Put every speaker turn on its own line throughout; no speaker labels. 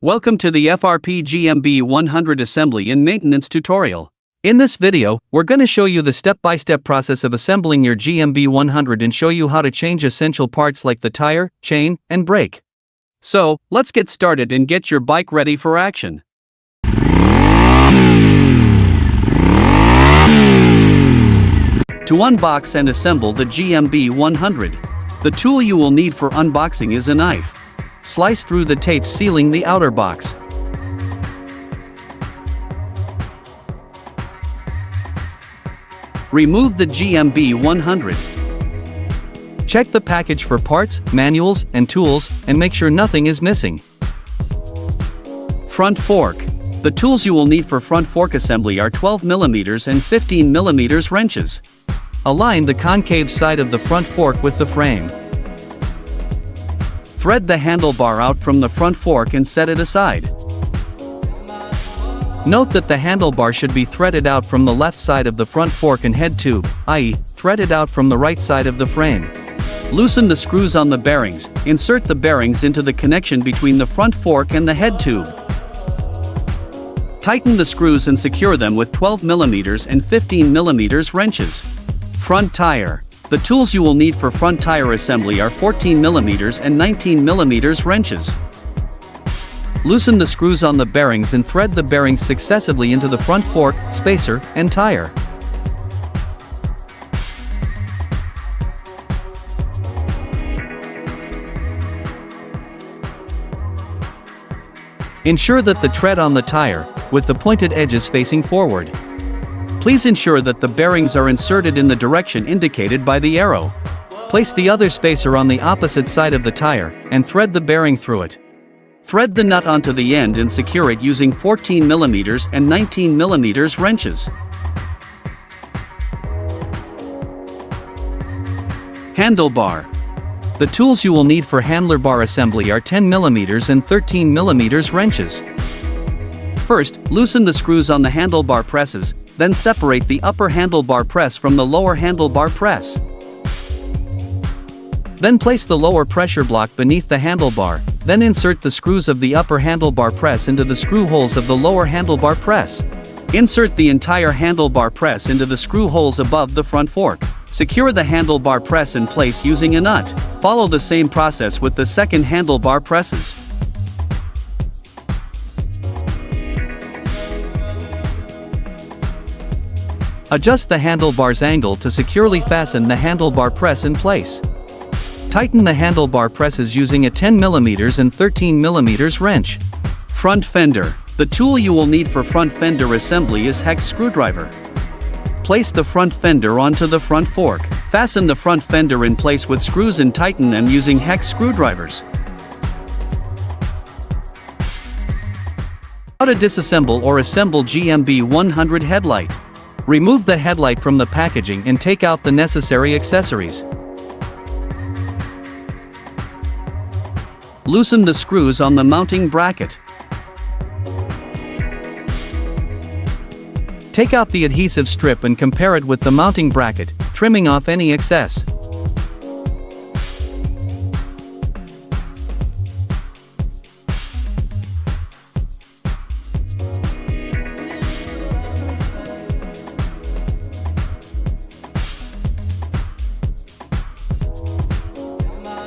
Welcome to the FRP GMB100 assembly and maintenance tutorial. In this video, we're going to show you the step-by-step process of assembling your GMB100 and show you how to change essential parts like the tire, chain, and brake. So, let's get started and get your bike ready for action. To unbox and assemble the GMB100, the tool you will need for unboxing is a knife. Slice through the tape sealing the outer box. Remove the GMB100. Check the package for parts, manuals, and tools, and make sure nothing is missing. Front fork. The tools you will need for front fork assembly are 12mm and 15mm wrenches. Align the concave side of the front fork with the frame. Thread the handlebar out from the front fork and set it aside. Note that the handlebar should be threaded out from the left side of the front fork and head tube, i.e., threaded out from the right side of the frame. Loosen the screws on the bearings. Insert the bearings into the connection between the front fork and the head tube. Tighten the screws and secure them with 12mm and 15mm wrenches. Front tire. The tools you will need for front tire assembly are 14mm and 19mm wrenches. Loosen the screws on the bearings and thread the bearings successively into the front fork, spacer, and tire. Ensure that the tread on the tire, with the pointed edges facing forward. Please ensure that the bearings are inserted in the direction indicated by the arrow. Place the other spacer on the opposite side of the tire, and thread the bearing through it. Thread the nut onto the end and secure it using 14mm and 19mm wrenches. Handlebar. The tools you will need for handler bar assembly are 10mm and 13mm wrenches. First, loosen the screws on the handlebar presses, then separate the upper handlebar press from the lower handlebar press. Then place the lower pressure block beneath the handlebar, then insert the screws of the upper handlebar press into the screw holes of the lower handlebar press. Insert the entire handlebar press into the screw holes above the front fork. Secure the handlebar press in place using a nut. Follow the same process with the second handlebar presses. Adjust the handlebar's angle to securely fasten the handlebar press in place. Tighten the handlebar presses using a 10mm and 13mm wrench. Front fender. The tool you will need for front fender assembly is hex screwdriver. Place the front fender onto the front fork. Fasten the front fender in place with screws and tighten them using hex screwdrivers. How to disassemble or assemble GMB100 headlight. Remove the headlight from the packaging and take out the necessary accessories. Loosen the screws on the mounting bracket. Take out the adhesive strip and compare it with the mounting bracket, trimming off any excess.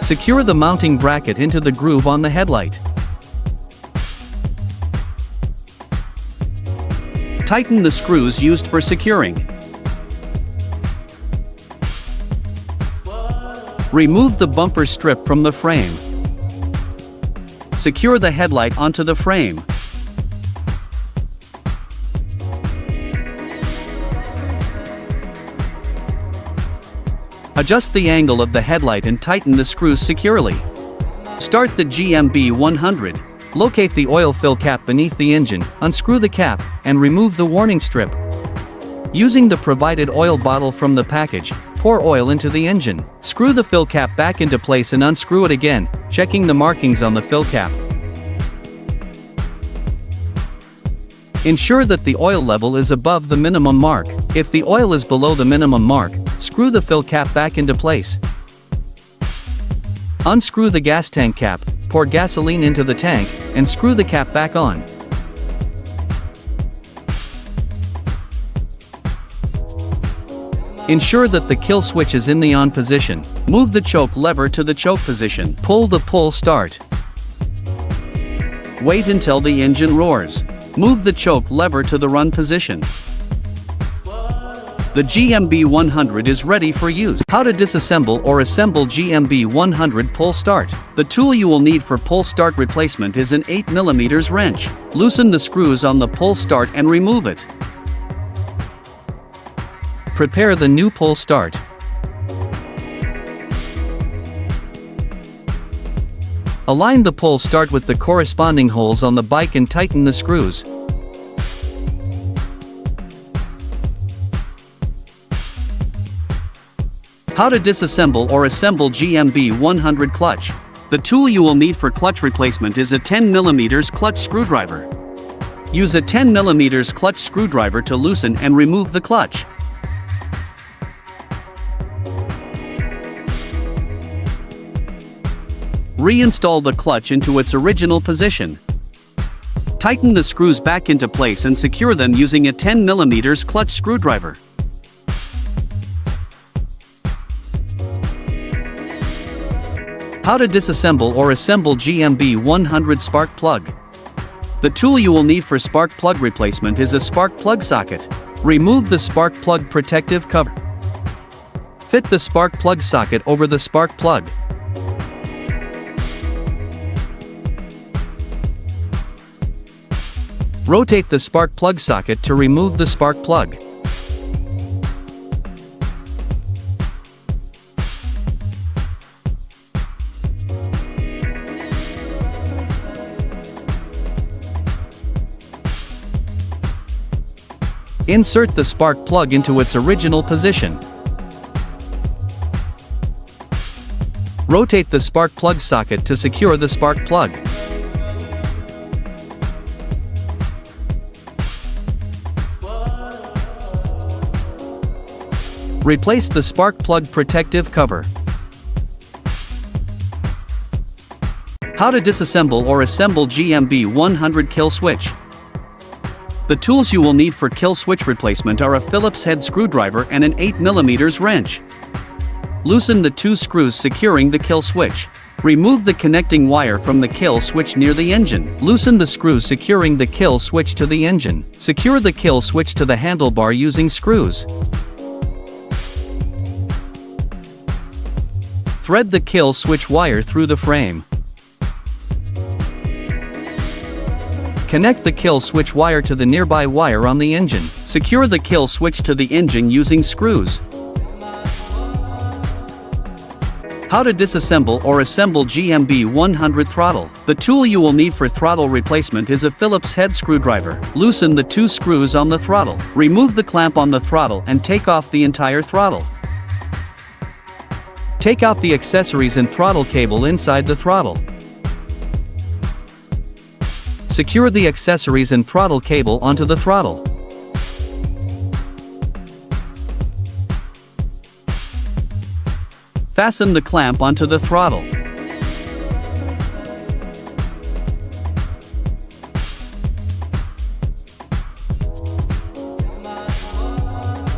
Secure the mounting bracket into the groove on the headlight. Tighten the screws used for securing. Remove the bumper strip from the frame. Secure the headlight onto the frame. Adjust the angle of the headlight and tighten the screws securely. Start the GMB100. Locate the oil fill cap beneath the engine, unscrew the cap, and remove the warning strip. Using the provided oil bottle from the package, pour oil into the engine. Screw the fill cap back into place and unscrew it again, checking the markings on the fill cap. Ensure that the oil level is above the minimum mark. If the oil is below the minimum mark, screw the fill cap back into place. Unscrew the gas tank cap, pour gasoline into the tank, and screw the cap back on. Ensure that the kill switch is in the on position. Move the choke lever to the choke position. Pull the pull start. Wait until the engine roars. Move the choke lever to the run position. The GMB100 is ready for use. How to disassemble or assemble GMB100 pull start. The tool you will need for pull start replacement is an 8mm wrench. Loosen the screws on the pull start and remove it. Prepare the new pull start. Align the pull start with the corresponding holes on the bike and tighten the screws. How to disassemble or assemble GMB100 clutch. The tool you will need for clutch replacement is a 10mm clutch screwdriver. Use a 10mm clutch screwdriver to loosen and remove the clutch. Reinstall the clutch into its original position. Tighten the screws back into place and secure them using a 10mm clutch screwdriver. How to disassemble or assemble GMB100 spark plug. The tool you will need for spark plug replacement is a spark plug socket. Remove the spark plug protective cover. Fit the spark plug socket over the spark plug. Rotate the spark plug socket to remove the spark plug. Insert the spark plug into its original position. Rotate the spark plug socket to secure the spark plug. Replace the spark plug protective cover. How to disassemble or assemble GMB100 kill switch. The tools you will need for kill switch replacement are a Phillips head screwdriver and an 8mm wrench. Loosen the two screws securing the kill switch. Remove the connecting wire from the kill switch near the engine. Loosen the screws securing the kill switch to the engine. Secure the kill switch to the handlebar using screws. Thread the kill switch wire through the frame. Connect the kill switch wire to the nearby wire on the engine. Secure the kill switch to the engine using screws. How to disassemble or assemble GMB100 throttle. The tool you will need for throttle replacement is a Phillips head screwdriver. Loosen the two screws on the throttle. Remove the clamp on the throttle and take off the entire throttle. Take out the accessories and throttle cable inside the throttle. Secure the accessories and throttle cable onto the throttle. Fasten the clamp onto the throttle.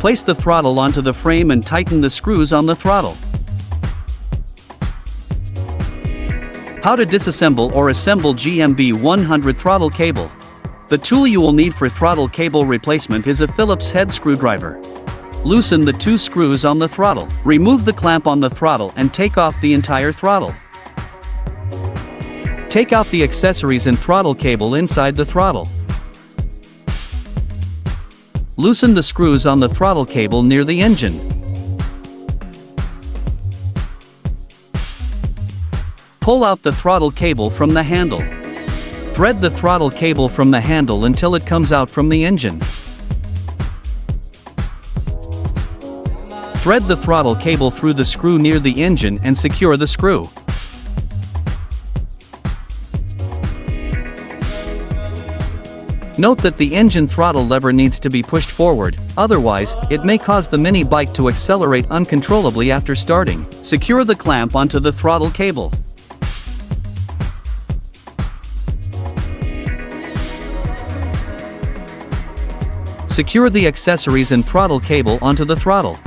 Place the throttle onto the frame and tighten the screws on the throttle. How to disassemble or assemble GMB100 throttle cable. The tool you will need for throttle cable replacement is a Phillips head screwdriver. Loosen the two screws on the throttle. Remove the clamp on the throttle and take off the entire throttle. Take out the accessories and throttle cable inside the throttle. Loosen the screws on the throttle cable near the engine. Pull out the throttle cable from the handle. Thread the throttle cable from the handle until it comes out from the engine. Thread the throttle cable through the screw near the engine and secure the screw. Note that the engine throttle lever needs to be pushed forward, otherwise, it may cause the mini bike to accelerate uncontrollably after starting. Secure the clamp onto the throttle cable. Secure the accessories and throttle cable onto the throttle.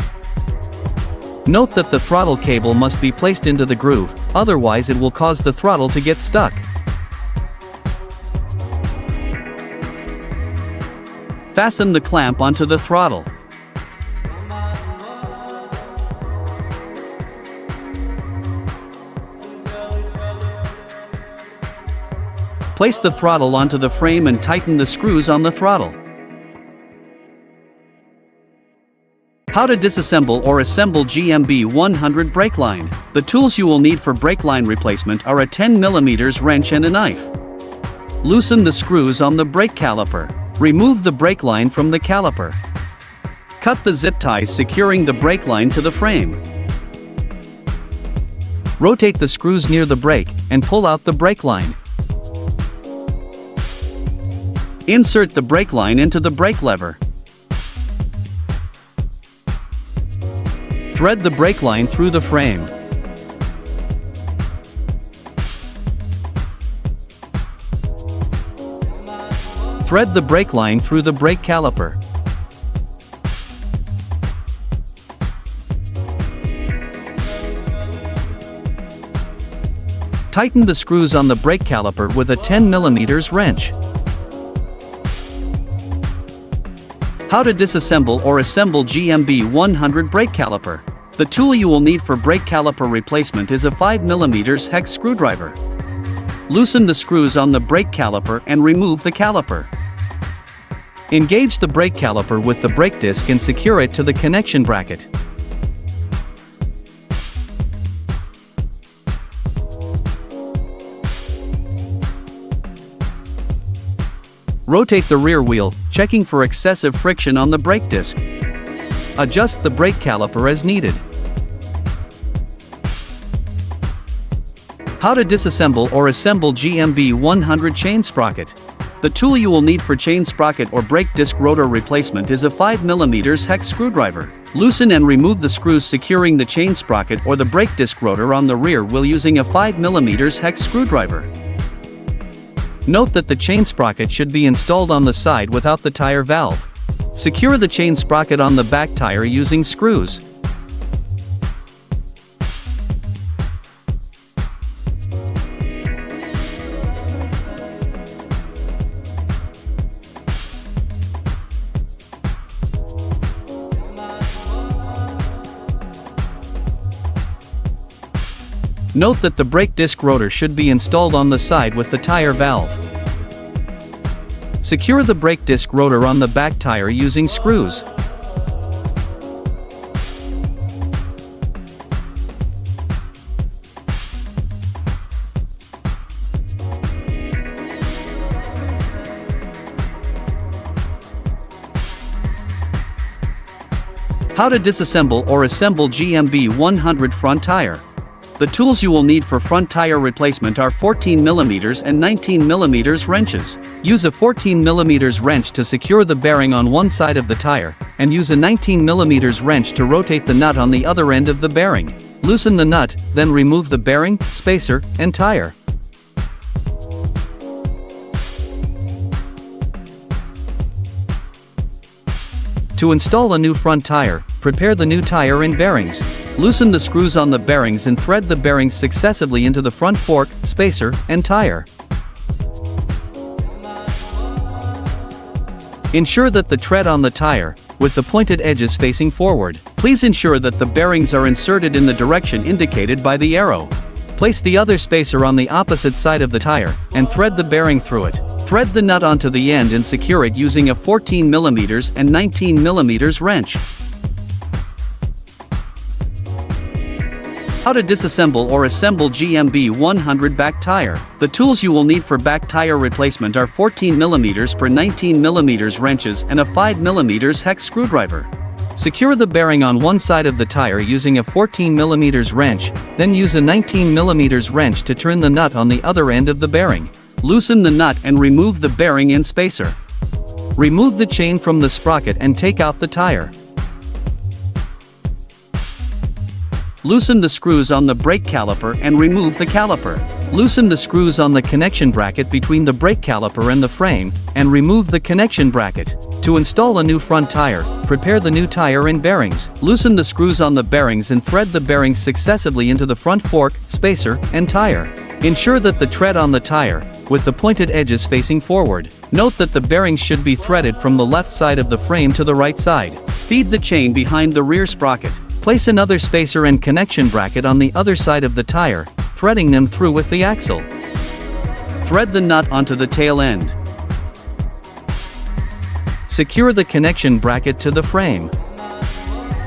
Note that the throttle cable must be placed into the groove, otherwise it will cause the throttle to get stuck. Fasten the clamp onto the throttle. Place the throttle onto the frame and tighten the screws on the throttle. How to disassemble or assemble GMB100 brake line. The tools you will need for brake line replacement are a 10mm wrench and a knife. Loosen the screws on the brake caliper. Remove the brake line from the caliper. Cut the zip ties securing the brake line to the frame. Rotate the screws near the brake and pull out the brake line. Insert the brake line into the brake lever. Thread the brake line through the frame. Thread the brake line through the brake caliper. Tighten the screws on the brake caliper with a 10mm wrench. How to disassemble or assemble GMB100 brake caliper. The tool you will need for brake caliper replacement is a 5mm hex screwdriver. Loosen the screws on the brake caliper and remove the caliper. Engage the brake caliper with the brake disc and secure it to the connection bracket. Rotate the rear wheel, checking for excessive friction on the brake disc. Adjust the brake caliper as needed. How to disassemble or assemble GMB100 chain sprocket. The tool you will need for chain sprocket or brake disc rotor replacement is a 5mm hex screwdriver. Loosen and remove the screws securing the chain sprocket or the brake disc rotor on the rear wheel using a 5mm hex screwdriver. Note that the chain sprocket should be installed on the side without the tire valve. Secure the chain sprocket on the back tire using screws. Note that the brake disc rotor should be installed on the side with the tire valve. Secure the brake disc rotor on the back tire using screws. How to disassemble or assemble GMB100 front tire. The tools you will need for front tire replacement are 14mm and 19mm wrenches. Use a 14mm wrench to secure the bearing on one side of the tire, and use a 19mm wrench to rotate the nut on the other end of the bearing. Loosen the nut, then remove the bearing, spacer, and tire. To install a new front tire, prepare the new tire and bearings. Loosen the screws on the bearings and thread the bearings successively into the front fork, spacer, and tire. Ensure that the tread on the tire, with the pointed edges facing forward. Please ensure that the bearings are inserted in the direction indicated by the arrow. Place the other spacer on the opposite side of the tire, and thread the bearing through it. Thread the nut onto the end and secure it using a 14mm and 19mm wrench. How to disassemble or assemble GMB100 back tire. The tools you will need for back tire replacement are 14mm per 19mm wrenches and a 5mm hex screwdriver. Secure the bearing on one side of the tire using a 14mm wrench, then use a 19mm wrench to turn the nut on the other end of the bearing. Loosen the nut and remove the bearing and spacer. Remove the chain from the sprocket and take out the tire. Loosen the screws on the brake caliper and remove the caliper. Loosen the screws on the connection bracket between the brake caliper and the frame, and remove the connection bracket. To install a new front tire, prepare the new tire and bearings. Loosen the screws on the bearings and thread the bearings successively into the front fork, spacer, and tire. Ensure that the tread on the tire, with the pointed edges facing forward. Note that the bearings should be threaded from the left side of the frame to the right side. Feed the chain behind the rear sprocket. Place another spacer and connection bracket on the other side of the tire, threading them through with the axle. Thread the nut onto the tail end. Secure the connection bracket to the frame.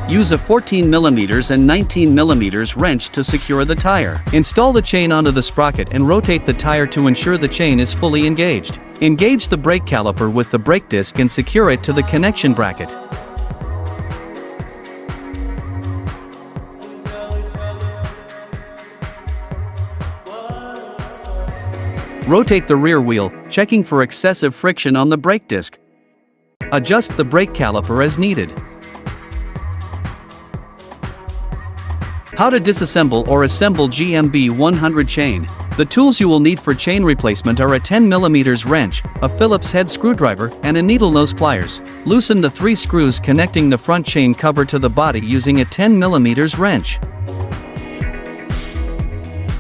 Use a 14mm and 19mm wrench to secure the tire. Install the chain onto the sprocket and rotate the tire to ensure the chain is fully engaged. Engage the brake caliper with the brake disc and secure it to the connection bracket. Rotate the rear wheel, checking for excessive friction on the brake disc. Adjust the brake caliper as needed. How to disassemble or assemble GMB100 chain. The tools you will need for chain replacement are a 10mm wrench, a Phillips head screwdriver, and a needle nose pliers. Loosen the 3 screws connecting the front chain cover to the body using a 10mm wrench.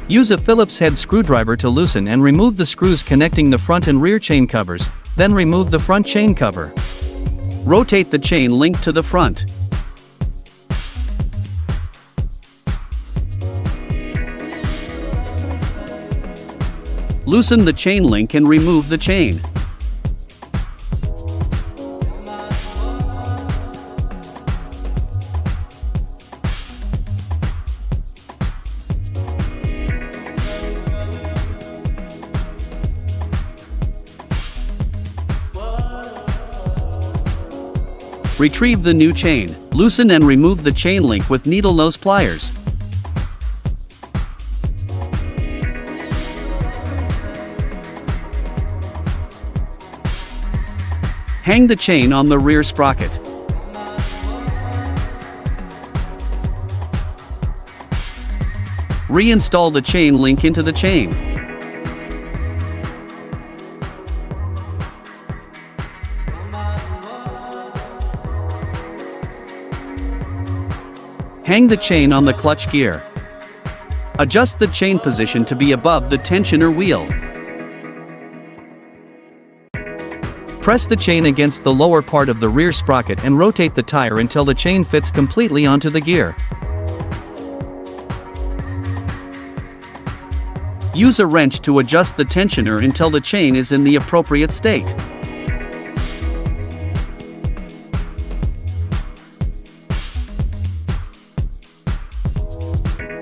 Use a Phillips head screwdriver to loosen and remove the screws connecting the front and rear chain covers, then remove the front chain cover. Rotate the chain link to the front. Loosen the chain link and remove the chain. Retrieve the new chain. Loosen and remove the chain link with needle nose pliers. Hang the chain on the rear sprocket. Reinstall the chain link into the chain. Hang the chain on the clutch gear. Adjust the chain position to be above the tensioner wheel. Press the chain against the lower part of the rear sprocket and rotate the tire until the chain fits completely onto the gear. Use a wrench to adjust the tensioner until the chain is in the appropriate state.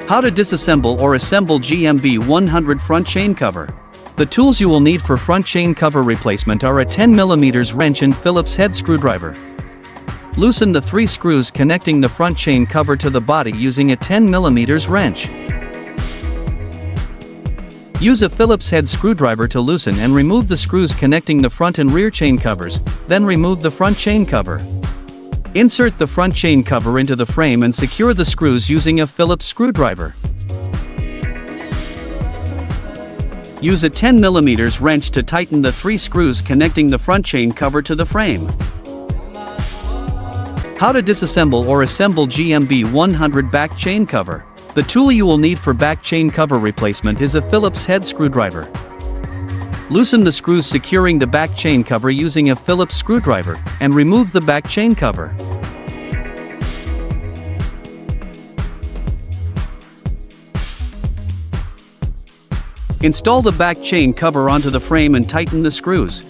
How to disassemble or assemble GMB100 front chain cover. The tools you will need for front chain cover replacement are a 10mm wrench and Phillips head screwdriver. Loosen the 3 screws connecting the front chain cover to the body using a 10mm wrench. Use a Phillips head screwdriver to loosen and remove the screws connecting the front and rear chain covers, then remove the front chain cover. Insert the front chain cover into the frame and secure the screws using a Phillips screwdriver. Use a 10mm wrench to tighten the 3 screws connecting the front chain cover to the frame. How to disassemble or assemble GMB100 back chain cover. The tool you will need for back chain cover replacement is a Phillips head screwdriver. Loosen the screws securing the back chain cover using a Phillips screwdriver, and remove the back chain cover. Install the back chain cover onto the frame and tighten the screws.